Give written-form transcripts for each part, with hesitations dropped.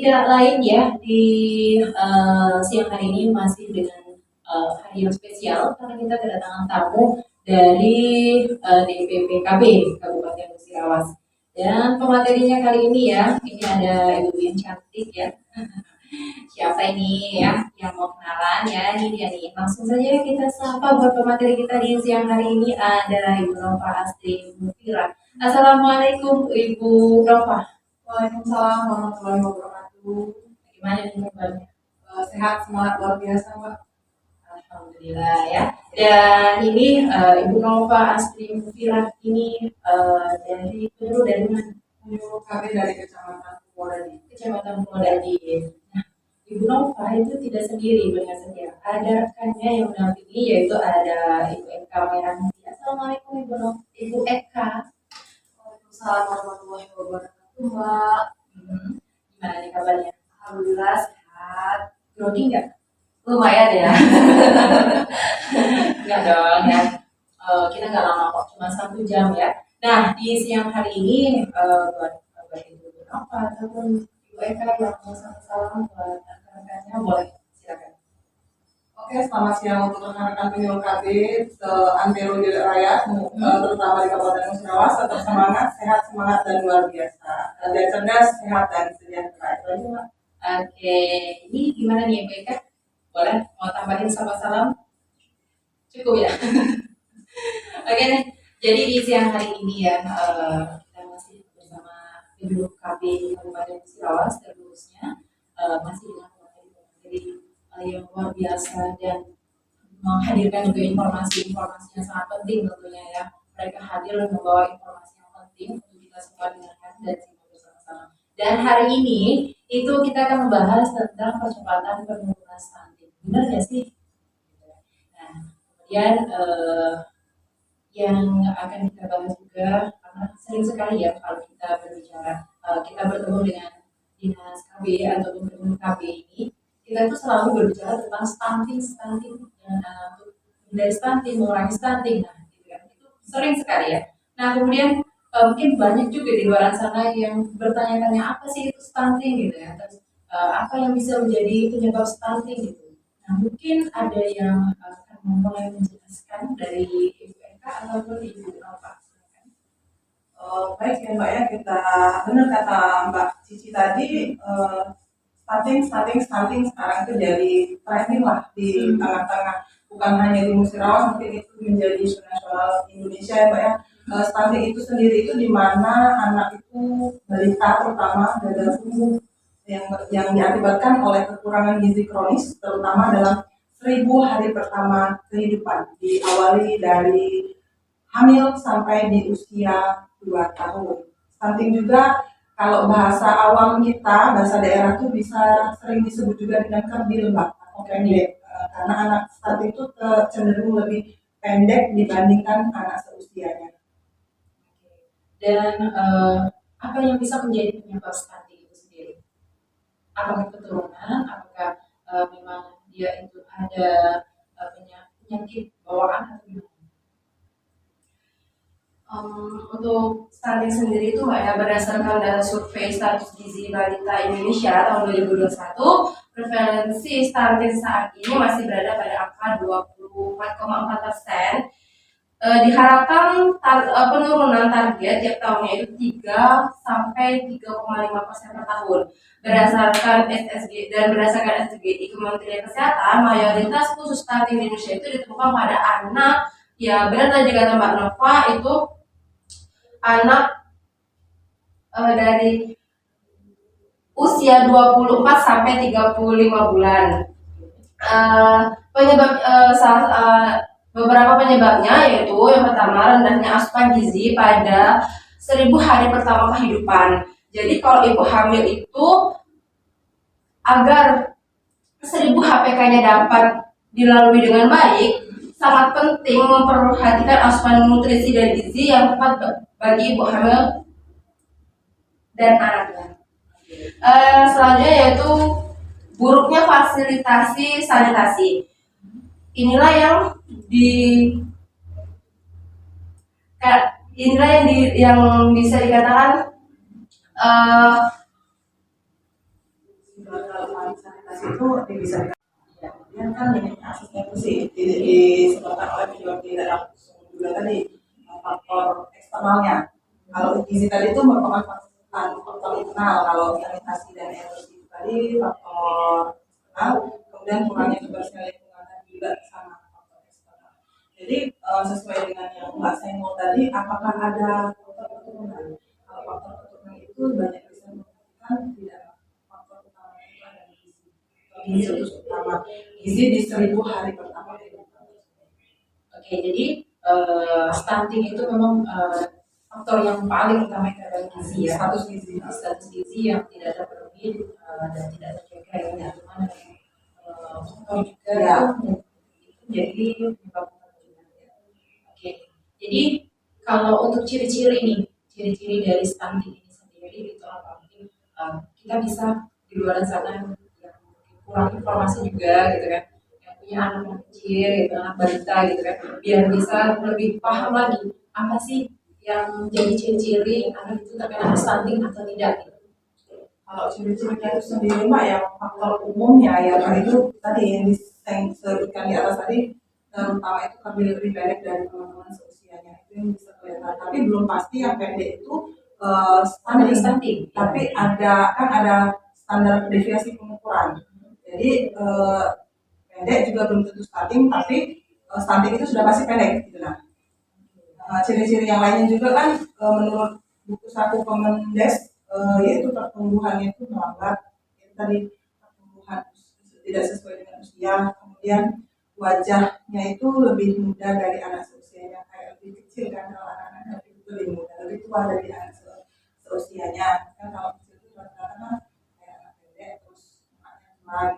tidak lain ya di siang hari ini masih dengan hari yang spesial karena kita kedatangan tamu dari DPPKB Kabupaten Musirawas. Dan pematerinya kali ini ya, ini ada ibu yang cantik ya. Siapa ini ya yang mau kenalan ya? Ini dia nih. Langsung saja kita sapa buat pemateri kita di siang hari ini ada Ibu Nova Astri Mufira. Assalamualaikum Ibu Nova. Waalaikumsalam warahmatullahi wabarakatuh. Gimana nih kabarnya? Sehat, semangat luar biasa, Mbak. Alhamdulillah ya. Dan ini Ibu Nova Astri Mufira ini dari mana? Penyuluh KB dari Kecamatan Purwodadi. Kecamatan Purwodadi. Nah, Ibu Nova itu tidak sendiri dengan setia. Ada rekannya yang mendampingi yaitu ada Ibu Eka Merahmati. Assalamualaikum Ibu Nova. Ibu Eka. Waalaikumsalam warahmatullahi wabarakatuh, Mbak. Gimana nih kabarnya? Alhamdulillah sehat. Grogi nggak? Lumayan ya. Enggak dong ya. Kita nggak lama kok, cuma 1 jam ya. Nah, di siang hari ini buat Ibu Nova ataupun Ibu Eka yang mau salam buat rekan-rekannya boleh silakan. Oke, selamat siang untuk rekan-rekan penyuluh KB se-Antero Jaya Raya, terutama di Kabupaten Musirawas. Tetap semangat, sehat, semangat dan luar biasa. Dan cerdas, sehat dan sejahtera. Itu aja, Mbak. Oke, ini gimana nih Ibu Eka? Boleh mau tambahin sama salam? Cukup ya. Oke nih, jadi di siang hari ini ya kita masih bersama Ibu KB Kabupaten Musirawas dan khususnya masih dengan materi yang luar biasa dan menghadirkan juga informasi-informasi yang sangat penting tentunya ya. Mereka hadir membawa informasi yang penting untuk kita semua dengarkan dan simak bersama-sama. Dan hari ini itu kita akan membahas tentang percepatan penurunan stunting. Benar nggak sih? Nah, kemudian yang akan kita bahas juga karena sering sekali ya kalau kita berbicara kita bertemu dengan dinas KB ataupun bertemu KB ini kita itu selalu berbicara tentang stunting untuk menghindari stunting, mengurangi stunting, nah gitu kan itu sering sekali ya. Nah kemudian mungkin banyak juga di luar sana yang bertanya-tanya apa sih itu stunting gitu ya, terus apa yang bisa menjadi penyebab stunting gitu. Nah mungkin ada yang akan mulai menjelaskan dari Ibu Eka ataupun Ibu Nova. Baik ya Mbak ya, kita benar kata Mbak Cici tadi, stunting sekarang itu jadi trending lah di tengah-tengah, bukan hanya di Musirawas, mungkin itu menjadi isu nasional Indonesia ya Mbak ya. Stunting itu sendiri itu di mana anak itu balita terutama gagal tumbuh yang diakibatkan oleh kekurangan gizi kronis, terutama dalam 1000 hari pertama kehidupan, diawali dari hamil sampai di usia 2 tahun. Stunting juga kalau bahasa awam kita, bahasa daerah tuh bisa sering disebut juga dengan kerdil Mbak atau pendek, karena anak stunting itu cenderung lebih pendek dibandingkan anak seusianya. Dan apa yang bisa menjadi penyebab stunting itu sendiri? Apakah keturunan? Apakah memang dia itu ada penyakit bawaan atau gimana? Untuk stunting sendiri itu Mbak ya, berdasarkan data survei status gizi balita Indonesia tahun 2021, prevalensi stunting saat ini masih berada pada angka 24,4%. Diharapkan penurunan target tiap tahunnya itu 3 sampai 3,5% per tahun. Berdasarkan SSG dan berdasarkan SDGI Kementerian Kesehatan, mayoritas kasus stunting di Indonesia itu ditemukan pada anak, ya benar tadi kata Mbak Nova, itu anak dari usia 24 sampai 35 bulan. Penyebab beberapa penyebabnya yaitu yang pertama rendahnya asupan gizi pada 1000 hari pertama kehidupan. Jadi kalau ibu hamil itu agar 1000 HPK-nya dapat dilalui dengan baik, sangat penting memperhatikan asupan nutrisi dan gizi yang tepat bagi ibu hamil dan anaknya. Selanjutnya yaitu buruknya fasilitasi sanitasi. Inilah yang yang bisa dikatakan itu bisa. Kemudian kan ini aksesnya itu sih disebabkan oleh penyebab tidak langsung juga tadi faktor eksternalnya. Kalau gizi tadi itu merupakan faktor internal, kalau sanitasi dan erosi itu tadi faktor eksternal, kemudian kurangnya kebersihan lingkungan dan juga sama faktor eksternal. Jadi sesuai dengan yang Mbak Senggol tadi, apakah ada faktor keturunan? Kalau faktor keturunan itu banyak bisa menentukan tidak faktor utama itu ada gizi. Gizi itu utama. Gizi di 1000 hari pertama kehidupan. Oke, jadi stunting itu memang faktor yang paling utama adalah gizi ya. Status gizi yang tidak terpenuhi dan tidak terjaga ya. Cuman faktor juga Ya. itu jadi penyebab utama. Oke, jadi kalau untuk ciri-ciri dari stunting ini sendiri itu apa? Mungkin kita bisa di luar sana yang kurang informasi juga gitu kan, yang punya anak kecil gitu, anak balita gitu kan, biar bisa lebih paham lagi apa sih yang jadi ciri-ciri anak itu terkena stunting atau tidak gitu. Kalau ciri-cirinya itu sendiri mah yang faktor umumnya ya itu tadi yang disebutkan di atas tadi, terutama itu lebih pendek dari teman-teman seusianya itu yang bisa kelihatan. Tapi belum pasti yang pendek itu stunting. Tapi ada standar deviasi pengukuran. Jadi pendek juga belum tentu stunting, tapi stunting itu sudah pasti pendek gitu nah. Ciri-ciri yang lainnya juga kan menurut buku saku Kemendes yaitu pertumbuhannya itu melambat, itu tadi pertumbuhan tidak sesuai dengan usia, kemudian wajahnya itu lebih muda dari anak seusianya, kayak lebih kecil kan, kalau anak-anak itu lebih muda, lebih tua dari anak seusianya kan. Kalau kecil itu rata-rata kan kayak anak pendek terus makanya kemarin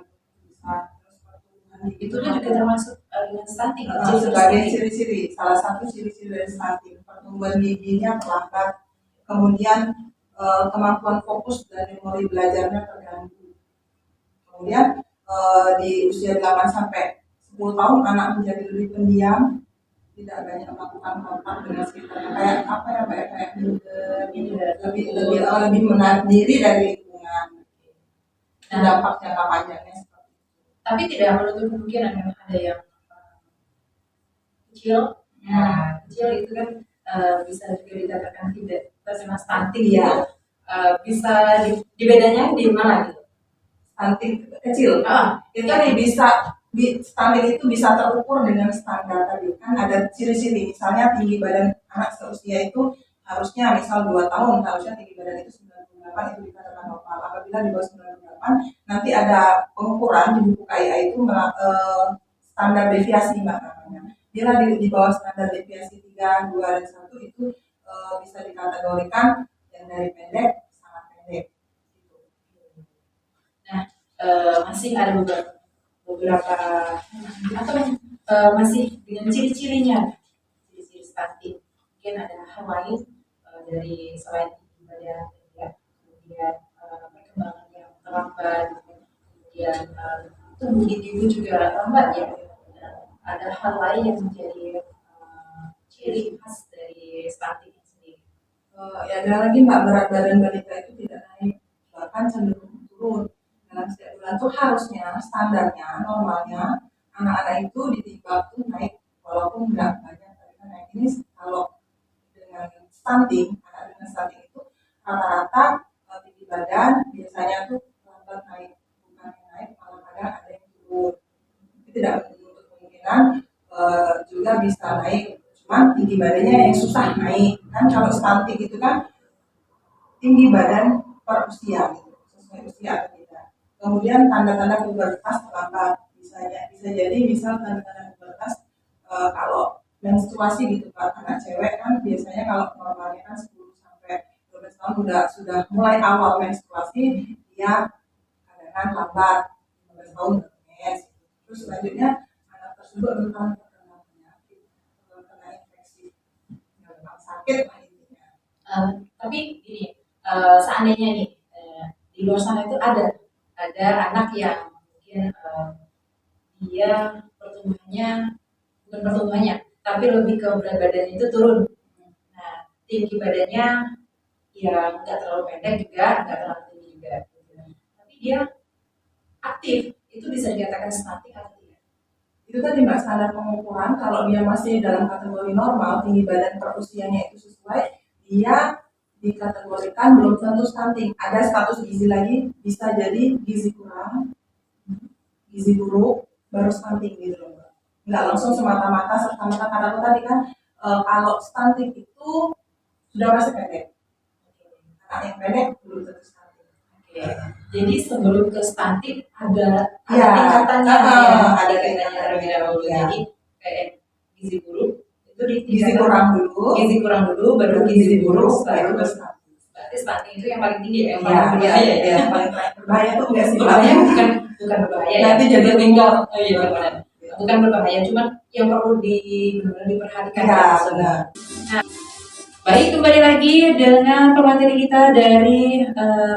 bisa terus pertumbuhan Itu kan juga termasuk dengan stunting. sebagai ciri-ciri, salah satu ciri-ciri dari stunting, pertumbuhan giginya terlambat, kemudian kemampuan fokus dan memori belajarnya terganggu. Kemudian di usia 8 sampai 10 tahun anak menjadi lebih pendiam, tidak banyak melakukan kontak dengan sekitarnya, kayak apa ya, kayak lebih menarik diri dari lingkungan. Nah, dampak jangka panjangnya seperti itu. Tapi tidak menutup kemungkinan kan ada yang kecil. Nah, kecil itu kan bisa juga dikatakan tidak terkena stunting ya. Bisa dibedanya di mana gitu? Stunting kecil. Itu kan stunting itu bisa terukur dengan standar tadi. Kan ada ciri-ciri, misalnya tinggi badan anak seusia itu harusnya misal 2 tahun, harusnya tinggi badan itu 98, itu dikatakan normal. Apabila di bawah 98, nanti ada pengukuran di buku KIA itu standar deviasi Mbak namanya. Bila di bawah standar deviasi 3, 2, dan 1 itu bisa dikategorikan yang dari pendek sangat pendek. Nah, masih ada beberapa atau masih dengan ciri-cirinya, ciri-ciri stunting. Mungkin ada hal lain dari selain badan ya, kemudian perkembangan yang terlambat, kemudian tumbuh giginya juga lambat ya. Ada hal lain yang menjadi ciri khas dari stunting sendiri. Ya ada lagi Mbak, berat badan balita itu tidak naik, bahkan cenderung turun dalam setiap bulan. Tuh harusnya standarnya normalnya anak-anak itu ditimbang tuh naik, walaupun nggak banyak tapi kan naik. Ini kalau dengan stunting, anak dengan stunting itu rata-rata tinggi badan biasanya tuh lambat naik, bukan naik malah kadang ada yang turun. Itu tidak menutup kemungkinan juga bisa naik, cuman tinggi badannya yang susah naik kan. Kalau stunting itu kan tinggi badan per usia gitu, sesuai usia atau tidak. Kemudian tanda-tanda pubertas terlambat, bisa jadi misal tanda-tanda pubertas kalau menstruasi gitu kan, anak cewek kan biasanya kalau normalnya kan 10 sampai 12 tahun sudah mulai awal menstruasi, dia kadang-kadang lambat 15 tahun mes. Terus selanjutnya anak tersebut rentan terkena penyakit, terkena infeksi, sakit lah intinya. Tapi gini, seandainya nih di luar sana itu ada anak yang mungkin dia bukan pertumbuhannya, tapi lebih ke berat badan itu turun. Nah, tinggi badannya ya nggak terlalu pendek juga, nggak terlalu tinggi juga. Tapi dia aktif itu bisa dikatakan stunting atau tidak? Itu tadi Mbak, standar pengukuran kalau dia masih dalam kategori normal, tinggi badan per usianya itu sesuai, dia dikategorikan belum tentu stunting. Ada status gizi lagi, bisa jadi gizi kurang, gizi buruk, baru stunting gitu loh Mbak. Nggak langsung semata-mata serta-merta, karena aku tadi kan kalau stunting itu sudah masih pendek. Anak yang pendek belum tentu stunting. Oke. Jadi sebelum ke stunting ada Ya, tingkatannya, ada tingkatannya terlebih dahulu. Ya. Jadi kayak gizi buruk itu di Gizi kurang dulu, baru gizi buruk, baru baru stunting. berarti stunting itu yang paling tinggi, yang Iya, paling berbahaya iya, ya. paling berbahaya tuh enggak sih? Berbahaya bukan berbahaya Nanti ya. jadi tinggal. tumor. Oh iya benar. Bukan berbahaya, cuman yang perlu benar-benar diperhatikan. Ya, benar. Baik, kembali lagi dengan pemateri kita dari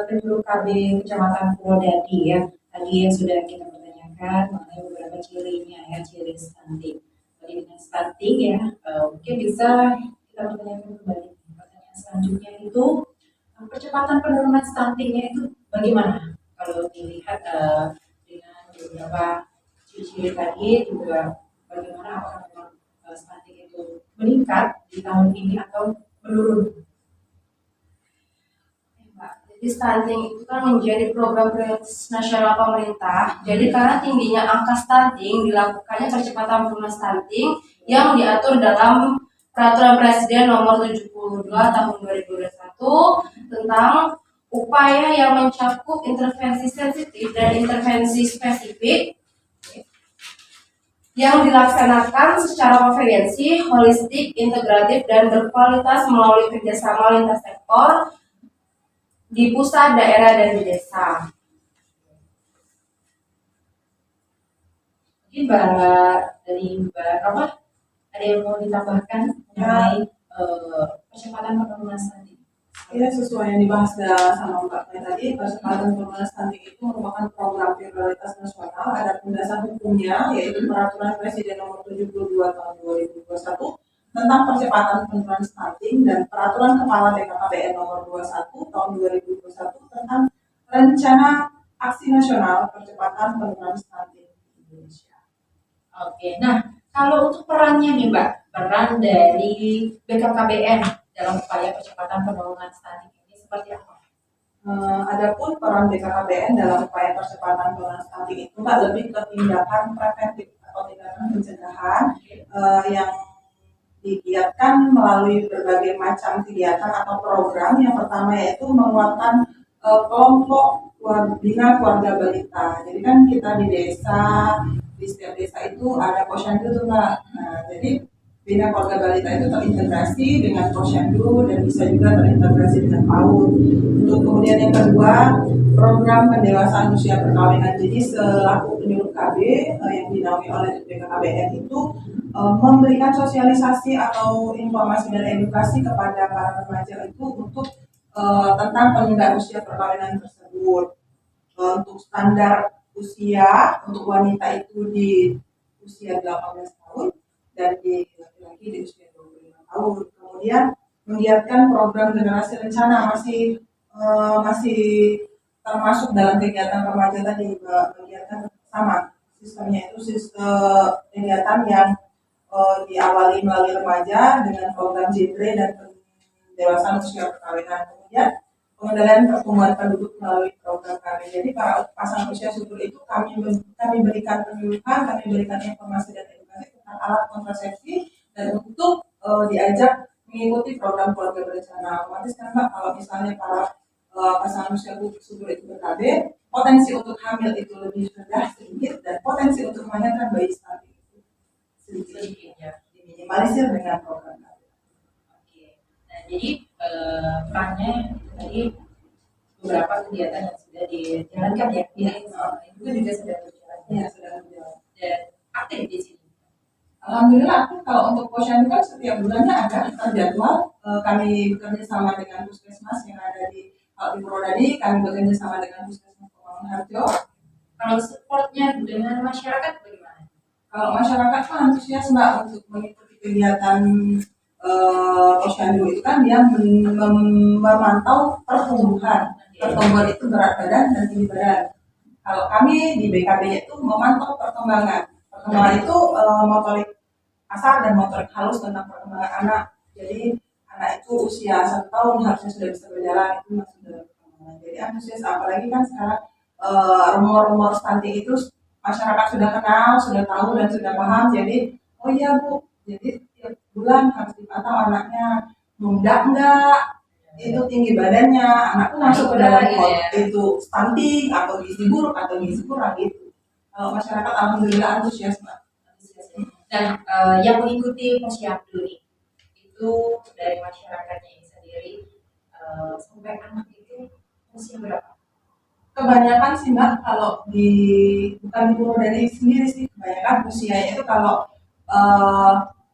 Penjuru KB Kecamatan Purwodadi ya. Tadi yang sudah kita pertanyakan mengenai beberapa cirinya ya, ciri stunting. Jadi dengan stunting ya, mungkin bisa kita pertanyakan kembali. Pertanyaan selanjutnya itu percepatan penurunan stuntingnya itu bagaimana? Kalau dilihat dengan beberapa ciri-ciri tadi juga bagaimana, apakah memang stunting itu meningkat di tahun ini atau menurun? Jadi stunting itu kan menjadi program prioritas nasional pemerintah. Jadi karena tingginya angka stunting, dilakukannya percepatan penurunan stunting yang diatur dalam Peraturan Presiden Nomor 72 Tahun 2021 tentang upaya yang mencakup intervensi sensitif dan intervensi spesifik yang dilaksanakan secara komprehensif, holistik, integratif, dan berkualitas melalui kerjasama lintas sektor di pusat, daerah, dan di desa. Mungkin Mbak apa? Ada yang mau ditambahkan mengenai percepatan penurunan stunting? Ya, sesuai yang dibahas sama Mbak Mai tadi, percepatan penurunan stunting itu merupakan program prioritas nasional. Ada penjelasan hukumnya, yaitu Peraturan Presiden Nomor 72 Tahun 2021 tentang percepatan penurunan stunting dan Peraturan Kepala BKKBN Nomor 21 Tahun 2021 tentang Rencana Aksi Nasional Percepatan Penurunan Stunting di Indonesia. Oke, nah kalau untuk perannya nih Mbak, peran dari BKKBN dalam upaya percepatan penurunan stunting ini seperti apa? Adapun peran BKKBN dalam upaya percepatan penurunan stunting itu Mbak, lebih ke tindakan preventif atau tindakan pencegahan yang digiatkan melalui berbagai macam kegiatan atau program. Yang pertama yaitu menguatkan kelompok bina keluarga balita. Jadi kan kita di desa, di setiap desa itu ada posyandu tuh Mbak. Nah, jadi bina keluarga balita itu terintegrasi dengan posyandu dan bisa juga terintegrasi dengan PAUD. Untuk kemudian yang kedua, program pendewasaan usia perkawinan. Jadi selaku penyuluh KB yang dinaungi oleh BKKBN itu memberikan sosialisasi atau informasi dan edukasi kepada para remaja itu untuk tentang penundaan usia perkawinan tersebut. Untuk standar usia untuk wanita itu di usia 18 tahun dan di laki-laki di usia 25 tahun. Kemudian menggiatkan program generasi rencana masih termasuk dalam kegiatan remaja tadi, kegiatan sama sistemnya itu sistem kegiatan yang diawali melalui remaja dengan program JITRE dan pendewasaan usia perkawinan. Kemudian pengendalian pertumbuhan penduduk melalui program kami. Jadi para pasangan usia subur itu kami berikan penyuluhan, kami berikan informasi dan edukasi tentang alat kontrasepsi dan untuk diajak mengikuti program keluarga berencana. Otomatis kan Mbak, kalau misalnya para pasangan usia subur itu ber-KB, potensi untuk hamil itu lebih rendah sedikit dan potensi untuk melahirkan bayi stunting itu sedikit ya, diminimalisir dengan program KB. Oke, nah jadi perannya tadi beberapa kegiatan yang sudah dijalankan ya, itu juga sudah berjalan. Ya, sudah berjalan. Dan aktif di sini. Alhamdulillah, kalau untuk posyandu kan setiap bulannya ada terjadwal. Kami bekerja sama dengan puskesmas yang ada di Purwodadi, kami bekerja sama dengan puskesmas Harjo. Kalau supportnya dengan masyarakat bagaimana? Kalau masyarakat kan antusias Mbak untuk mengikuti kegiatan posyandu itu kan dia memantau pertumbuhan itu berat badan dan tinggi badan. Kalau kami di BKB itu memantau perkembangan. Perkembangan itu motorik kasar dan motorik halus tentang perkembangan anak. Jadi anak itu usia 1 tahun harusnya sudah bisa berjalan, itu masih dalam perkembangan. Jadi antusias, apalagi kan sekarang rumor-rumor stunting itu masyarakat sudah kenal, sudah tahu dan sudah paham. Jadi oh iya Bu, jadi tiap bulan harus dipantau anaknya nunggak enggak, itu tinggi badannya, anakku masuk ke dalam itu stunting atau gizi buruk atau gizi kurang gitu. Kalau masyarakat alhamdulillah antusias Mbak. Dan yang mengikuti posyandu nih itu dari masyarakatnya ini sendiri sampai anak itu usia berapa? Kebanyakan sih Mbak, kalau bukan di Purwodadi sendiri sih, kebanyakan usianya itu kalau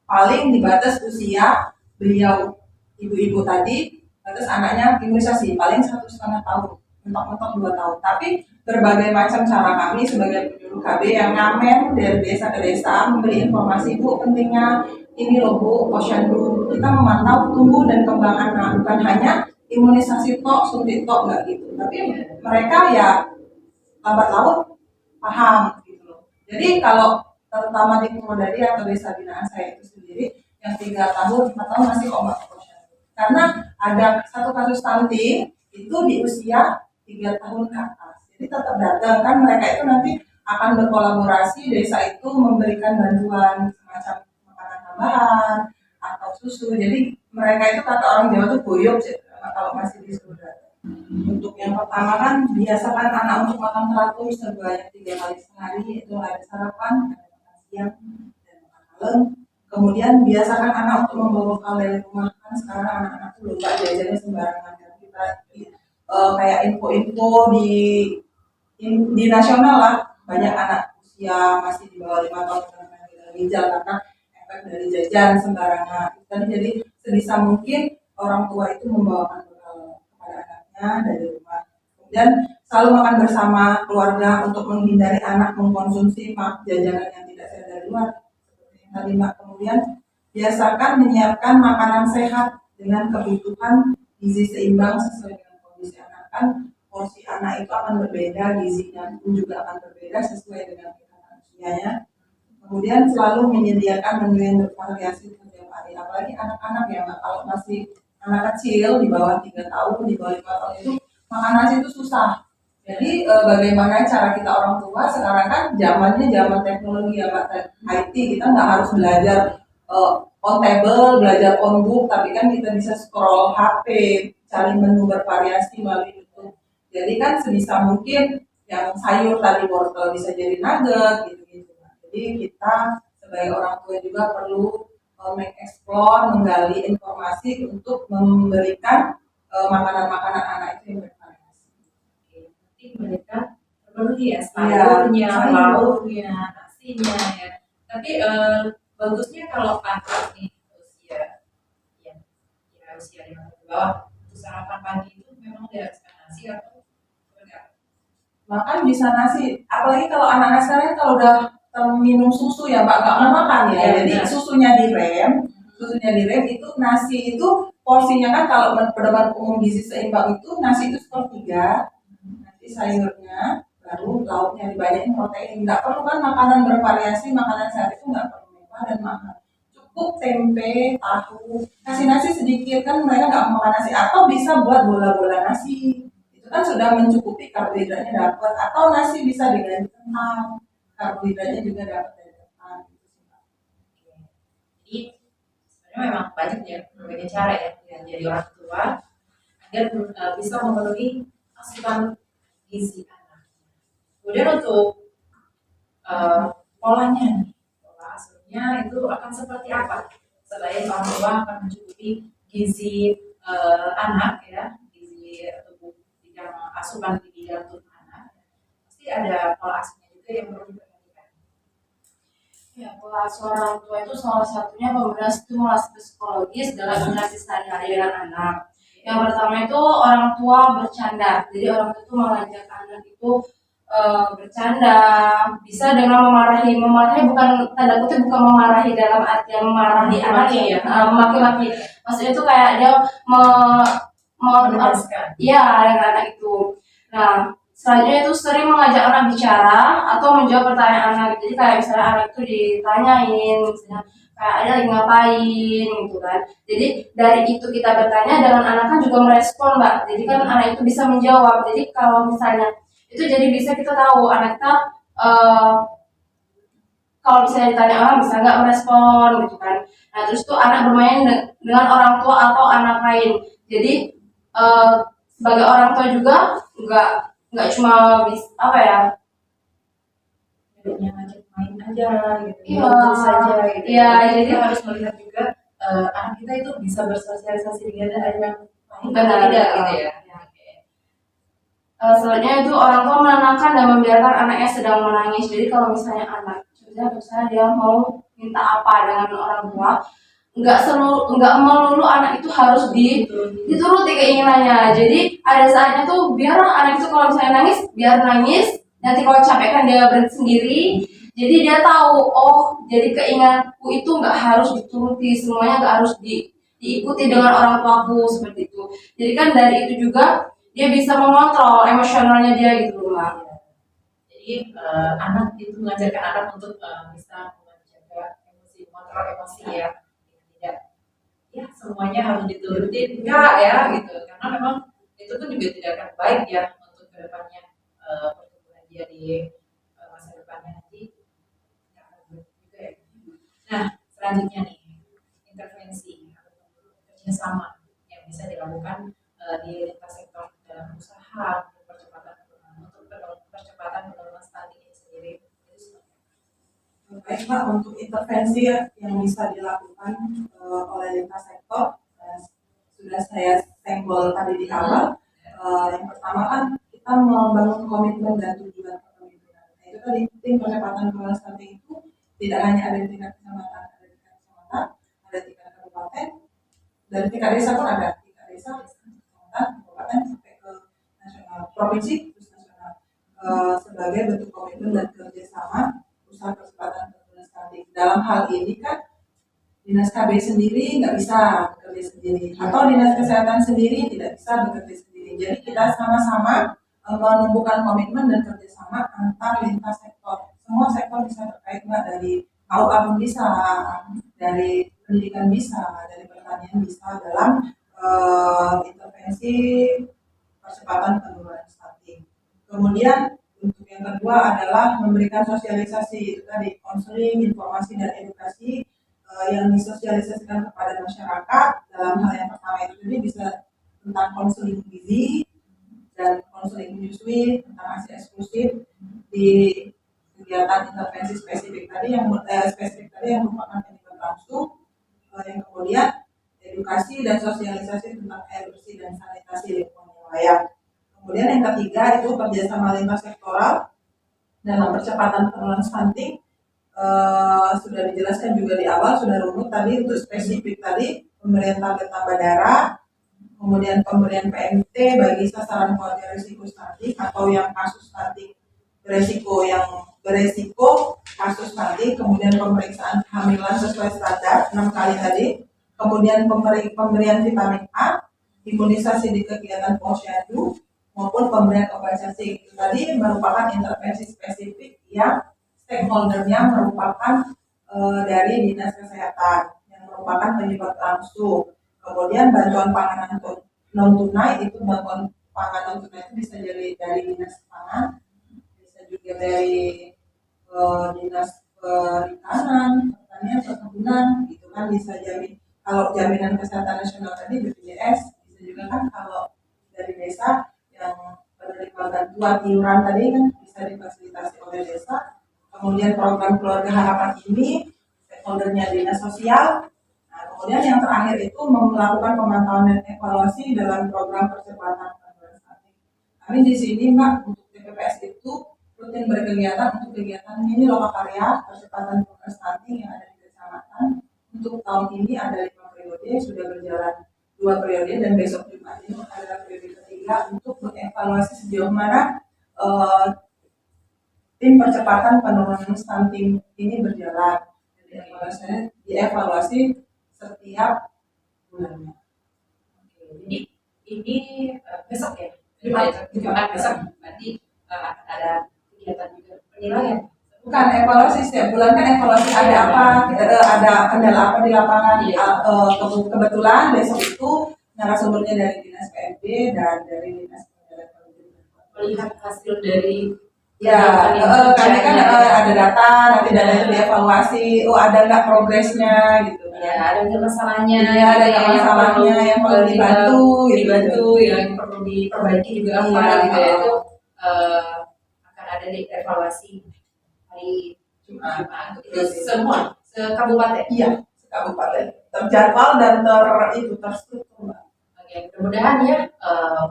paling dibatas usia beliau ibu-ibu tadi, batas anaknya imunisasi paling 1,5 tahun, mentok-mentok 2 tahun. Tapi berbagai macam cara kami sebagai penyuluh KB yang ngamen dari desa ke desa memberi informasi, Bu pentingnya ini loh Bu, posyandu kita memantau tumbuh dan kembang anak, bukan hanya imunisasi tok, suntik tok, enggak gitu. Tapi mereka ya lambat laun paham gitu loh. Jadi kalau terutama di Purwodadi atau desa binaan saya itu sendiri yang 3 tahun 4 tahun masih obat posyandu, karena ada satu kasus stunting itu di usia 3 tahun ke atas. Jadi tetap datang kan, mereka itu nanti akan berkolaborasi, desa itu memberikan bantuan semacam makanan tambahan atau susu. Jadi mereka itu kata orang Jawa tuh boyok kalau masih disuruh datang. Untuk yang pertama kan biasakan anak untuk makan teratur sebanyak 3 kali sehari, itu ada sarapan, ada makan siang, dan makan malam. Kemudian biasakan anak untuk membawa bekal dari rumah, kan sekarang anak-anak tuh lupa jajannya sembarangan. Kita kayak info-info di nasional lah, banyak anak usia masih di bawah 5 tahun dengan ginjal karena efek dari jajan sembarangan. Jadi sebisa mungkin orang tua itu membawakan bekal kepada anaknya dari rumah. Kemudian selalu makan bersama keluarga untuk menghindari anak mengkonsumsi jajanan yang tidak sehat dari luar. Seperti yang tadi Mbak. Kemudian biasakan menyiapkan makanan sehat dengan kebutuhan gizi seimbang sesuai dengan kondisi anak. Kan porsi anak itu akan berbeda, gizinya pun juga akan berbeda sesuai dengan tingkatan usianya. Kemudian selalu menyediakan menu yang bervariasi setiap hari. Apalagi anak-anak ya Mbak, kalau masih anak kecil di bawah 3 tahun, di bawah 5 tahun itu makan nasi itu susah. Jadi bagaimana cara kita orang tua sekarang kan zamannya zaman teknologi ya Mbak, IT, kita nggak harus belajar on table, belajar on book, tapi kan kita bisa scroll HP, cari menu bervariasi melalui YouTube. Jadi kan sebisa mungkin yang sayur tadi wortel bisa jadi nugget gitu-gitu. Jadi kita sebagai orang tua juga perlu mengeksplor, menggali informasi untuk memberikan makanan-makanan anak itu yang bervariasi. Nanti mereka penuhi ya sayurnya, lauknya, nasinya ya. Tapi bagusnya kalau anak nih usia usia 5 tahun ke bawah, untuk sarapan pagi itu memang diharuskan nasi atau enggak? Makan bisa nasi, apalagi kalau anak-anak sekarang kalau udah minum susu ya Mbak, nggak mau makan ya. Jadi susunya direm itu nasi itu porsinya kan kalau pedoman umum gizi seimbang itu nasi itu 1/3, nanti sayurnya baru lauknya dibanyakin protein. Nggak perlu kan makanan bervariasi, makanan sehat itu nggak perlu mewah dan mahal. Cukup tempe, tahu, kasih nasi sedikit kan mereka nggak mau makan nasi, atau bisa buat bola-bola nasi. Itu kan sudah mencukupi karbohidratnya dapat, atau nasi bisa dengan kentang, karbohidratnya juga dapat dari kentang. Jadi sebenarnya memang banyak ya berbagai cara ya jadi orang tua agar bisa memenuhi asupan gizi anak. Kemudian untuk polanya nih, pola asuhnya itu akan seperti apa? Selain orang tua akan mencukupi gizi anak ya, gizi tubuh bidang asupan di bidang tubuh anak, pasti ada pola asuhnya juga yang perlu diperhatikan. Ya, pola asuh orang tua itu salah satunya pemberian stimulasi psikologis dalam interaksi sehari-hari dengan anak. Yang pertama itu orang tua bercanda. Jadi orang tua itu mengajak anak itu bercanda, bisa dengan memarahi bukan tanda kutip, bukan memarahi dalam artian memarahi anak ya, memaki-maki. Maksudnya itu kayak dia Menegaskan. iya dengan anak itu. Nah, selanjutnya itu sering mengajak anak bicara atau menjawab pertanyaan anak. Jadi kayak misalnya anak itu ditanyain, misalnya kayak ada lagi ngapain gitu kan. Jadi dari itu kita bertanya dan anak kan juga merespon Mbak. Jadi kan anak itu bisa menjawab. Jadi kalau misalnya itu jadi bisa kita tahu anak kita eh, kalau misalnya ditanya orang bisa nggak merespon gitu kan. Nah terus tuh anak bermain dengan orang tua atau anak lain. Jadi eh, sebagai orang tua juga nggak cuma apa ya. Hidupnya ngajak main aja gitu, Iya, nurut saja gitu. iya, Jadi jadi kita harus melihat juga anak kita itu bisa bersosialisasi dengan yang lain benar atau tidak gitu ya. selanjutnya itu orang tua menenangkan dan membiarkan anaknya sedang menangis. Jadi kalau misalnya anak, misalnya dia mau minta apa dengan orang tua, nggak melulu anak itu harus dituruti keinginannya. Jadi ada saatnya tuh biar anak itu kalau misalnya nangis, biar nangis. Nanti kalau capek kan dia berhenti sendiri. Jadi dia tahu, oh jadi keinginanku itu nggak harus dituruti, semuanya nggak harus diikuti dengan orang tuaku seperti itu. Jadi kan dari itu juga dia bisa mengontrol emosionalnya dia gitu loh Mbak. Jadi anak itu mengajarkan anak untuk bisa menjaga emosi, mengontrol emosi ya. Tidak, ya semuanya harus diturutin enggak ya gitu. Karena memang itu kan juga tidak akan baik ya untuk kedepannya pertumbuhan dia di masa depannya nanti. Nggak akan baik juga ya. Nah selanjutnya nih intervensi atau kerjasama yang bisa dilakukan di lintas sektor dalam usaha untuk percepatan penurunan stunting ini sendiri. Baik Mbak, untuk intervensi yang bisa dilakukan oleh lintas sektor, sudah saya senggol tadi di awal. Yang pertama kan kita membangun komitmen dan tujuan kepemimpinan. Nah, itu tadi tim percepatan penurunan stunting itu tidak hanya ada di tingkat kecamatan, ada di tingkat kabupaten, dari tingkat desa pun ada, tingkat desa, kecamatan, kabupaten sampai ke nasional, provinsi, terus nasional. Sebagai bentuk komitmen dan kerjasama usaha percepatan penurunan stunting. Dalam hal ini kan dinas KB sendiri nggak bisa bekerja sendiri, atau dinas kesehatan sendiri tidak bisa bekerja sendiri. Jadi kita sama-sama menumbuhkan komitmen dan kerjasama antar lintas sektor. Semua sektor bisa terkait Mbak, dari KUA pun bisa, dari pendidikan bisa, dari pertanian bisa dalam intervensi percepatan penurunan stunting. Kemudian untuk yang kedua adalah memberikan sosialisasi, itu tadi konseling, informasi dan edukasi yang disosialisasikan kepada masyarakat. Dalam hal yang pertama itu jadi bisa tentang konseling gizi dan konseling menyusui, tentang ASI eksklusif di kegiatan intervensi spesifik tadi yang merupakan penyebab langsung. Yang kemudian edukasi dan sosialisasi tentang air bersih dan sanitasi lingkungan yang layak. Kemudian yang ketiga itu kerjasama lintas sektoral dalam percepatan penurunan stunting. Sudah dijelaskan juga di awal, sudah runut tadi untuk spesifik tadi pemberian tablet tambah darah, kemudian pemberian PMT bagi sasaran keluarga risiko stunting atau yang kasus stunting beresiko kasus stunting, kemudian pemeriksaan kehamilan sesuai standar 6 kali tadi, kemudian pemberian vitamin A, imunisasi di kegiatan posyandu maupun pemberian obat cacing. Itu tadi merupakan intervensi spesifik yang stakeholdernya merupakan dari dinas kesehatan yang merupakan penyebab langsung. Kemudian bantuan panganan non tunai, itu bantuan pangan non tunai itu bisa jadi dari dinas pangan, bisa juga dari dinas perikanan, pertanian, perkebunan, itu kan bisa jamin. Kalau jaminan kesehatan nasional tadi BPJS, bisa juga kan kalau dari desa yang menerima bantuan iuran tadi kan bisa difasilitasi oleh desa. Kemudian program keluarga harapan ini stakeholdernya dinas sosial. Nah, kemudian yang terakhir itu melakukan pemantauan dan evaluasi dalam program percepatan penurunan stunting. Kami di sini Mbak untuk TPPS itu rutin berkegiatan untuk kegiatan mini lokakarya percepatan penurunan stunting yang ada di kecamatan. Untuk tahun ini ada 5 periode, sudah berjalan 2 periode dan besok Jumat ini adalah periode ketiga untuk mengevaluasi sejauh mana tim percepatan penurunan stunting ini berjalan. Dievaluasi setiap bulannya. Jadi ini besok ya, Jumat besok berarti akan ada kegiatan juga penilaian. Bukan evaluasi, setiap bulan kan evaluasi ada apa, ada kendala apa di lapangan. Iya. Kebetulan besok itu narasumbernya dari Dinas PMD dan dari Dinas Pendidikan. Melihat hasil dari Ya, kami kan ada data, nanti data itu dievaluasi, ada nggak progresnya gitu kan. ya ada nggak masalahnya, Iya, ada nggak masalahnya yang perlu dibantu, dibantu, yang perlu diperbaiki juga apa Iya. gitu ya, itu akan ada di evaluasi hari Jumat. itu semua sekabupaten. Iya, sekabupaten terjadwal dan terstruktur. Oke, mudah-mudahan ya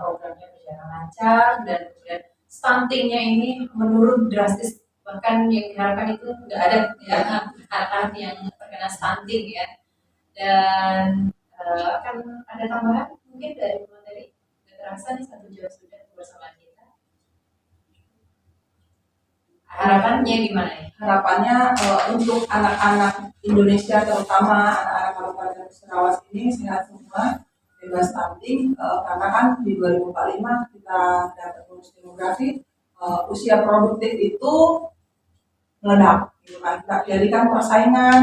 programnya berjalan lancar dan kemudian stuntingnya ini menurun drastis, bahkan yang diharapkan itu nggak ada ya anak-anak yang terkena stunting ya, dan akan ada tambahan mungkin dari materi. Nggak terasa nih 1 jam sudah bersama kita. Harapannya gimana ya? Harapannya untuk anak-anak Indonesia, terutama anak-anak Kabupaten Musirawas ini sehat semua, bebas stunting, karena kan di 2045 kita dapat bonus demografi, usia produktif itu meledak gitu kan. Jadi kan persaingan,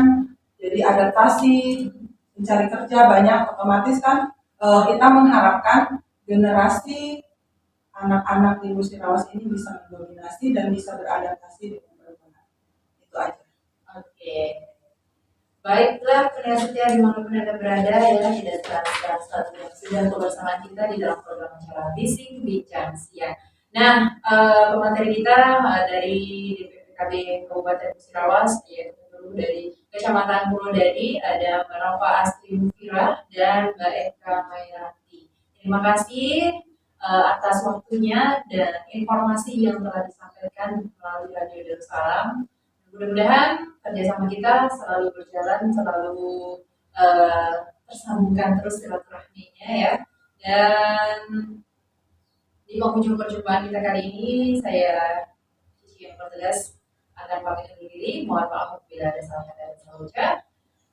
jadi adaptasi, mencari kerja banyak, otomatis kan kita mengharapkan generasi anak-anak di Musirawas ini bisa mendominasi dan bisa beradaptasi dengan perubahan. Itu aja. Oke. Baiklah, pendengar setia dimanapun Anda berada ya, tidak terasa yang sudah bersama kita di dalam program acara Bising Bincang Siang. Nah, pemateri kita dari DPPKB Kabupaten Musirawas, yaitu dulu dari Kecamatan Purwodadi, ada Mbak Nova Astri Mufira dan Mbak Eka Mairati. Terima kasih atas waktunya dan informasi yang telah disampaikan melalui Radio Darussalam. Mudah-mudahan kerjasama kita selalu berjalan, selalu tersambungkan terus silaturahminya ya. Dan di penghujung perjumpaan kita kali ini, saya Cici yang bertugas akan pamit undur diri. Mohon maaf bila ada salah kata dan salah ucap.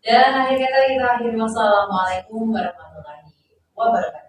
Dan akhir kata kita akhiri, wassalamualaikum warahmatullahi wabarakatuh.